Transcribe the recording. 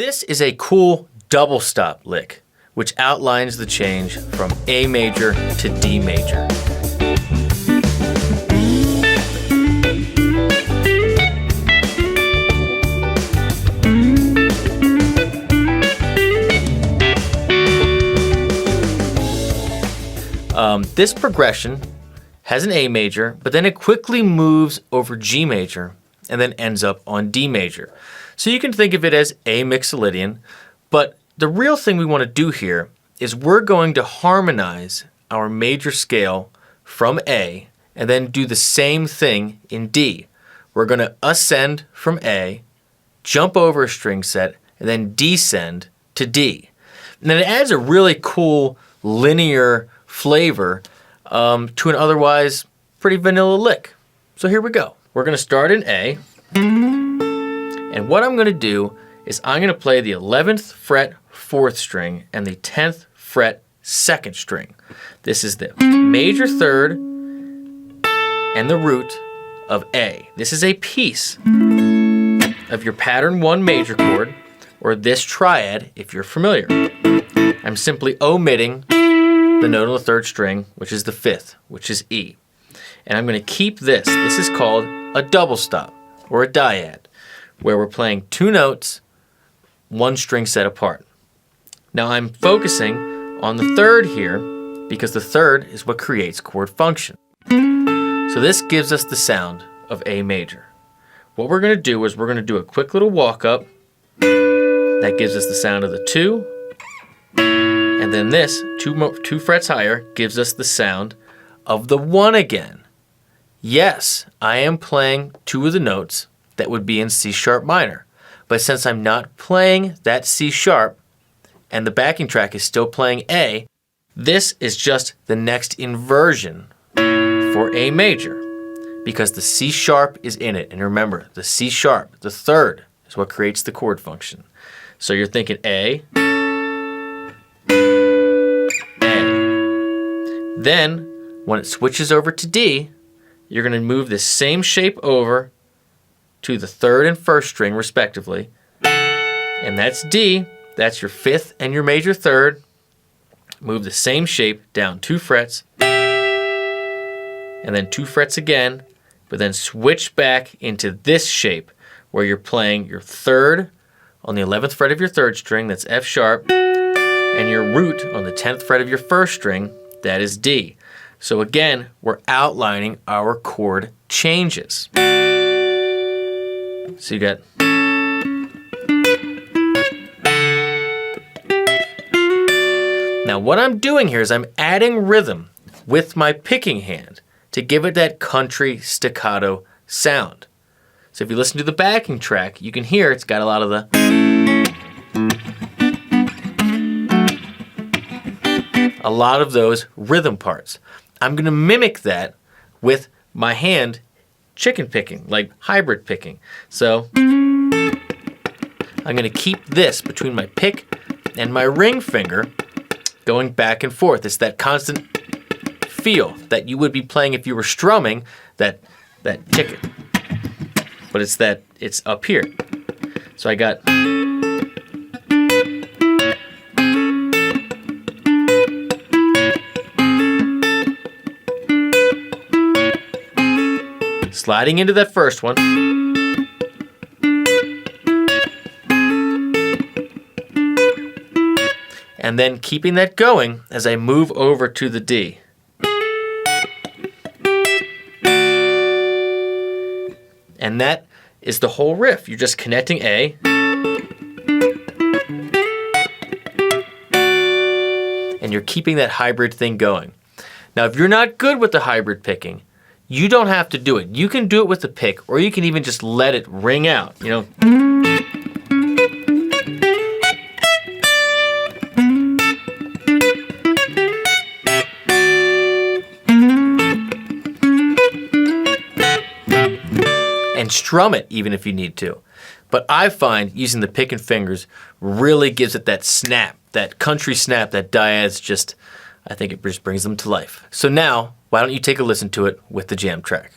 This is a cool double stop lick, which outlines the change from A major to D major. This progression has an A major, but then it quickly moves over G major and then ends up on D major. So you can think of it as A mixolydian, but the real thing we want to do here is we're going to harmonize our major scale from A and then do the same thing in D. We're going to ascend from A, jump over a string set, and then descend to D. And then it adds a really cool linear flavor to an otherwise pretty vanilla lick. So here we go. We're going to start in A. And what I'm going to do is I'm going to play the 11th fret 4th string and the 10th fret 2nd string. This is the major 3rd and the root of A. This is a piece of your pattern 1 major chord, or this triad if you're familiar. I'm simply omitting the note on the 3rd string, which is the 5th, which is E. And I'm going to keep this. This is called a double stop or a dyad, where we're playing 2 notes, 1 string set apart. Now I'm focusing on the 3rd here because the 3rd is what creates chord function. So this gives us the sound of A major. What we're going to do is we're going to do a quick little walk up. That gives us the sound of the 2. And then this, 2 frets higher, gives us the sound of the 1 again. Yes, I am playing 2 of the notes that would be in C sharp minor. But since I'm not playing that C sharp, and the backing track is still playing A, this is just the next inversion for A major, because the C sharp is in it. And remember, the C sharp, the 3rd, is what creates the chord function. So you're thinking A. Then, when it switches over to D, you're going to move this same shape over to the 3rd and 1st string, respectively. And that's D. That's your 5th and your major 3rd. Move the same shape down 2 frets. And then 2 frets again. But then switch back into this shape, where you're playing your 3rd on the 11th fret of your 3rd string, that's F sharp, and your root on the 10th fret of your 1st string, that is D. So again, we're outlining our chord changes. So you got. Now what I'm doing here is I'm adding rhythm with my picking hand to give it that country staccato sound. So if you listen to the backing track, you can hear it's got a lot of the. A lot of those rhythm parts. I'm going to mimic that with my hand chicken picking, like hybrid picking. So I'm going to keep this between my pick and my ring finger going back and forth. It's that constant feel that you would be playing if you were strumming that ticket. But it's up here. So I got. Sliding into that first one. And then keeping that going as I move over to the D. And that is the whole riff. You're just connecting A. And you're keeping that hybrid thing going. Now, if you're not good with the hybrid picking, you don't have to do it. You can do it with the pick, or you can even just let it ring out, you know. And strum it even if you need to. But I find using the pick and fingers really gives it that snap, that country snap, that dyads just, I think it just brings them to life. So now, why don't you take a listen to it with the jam track?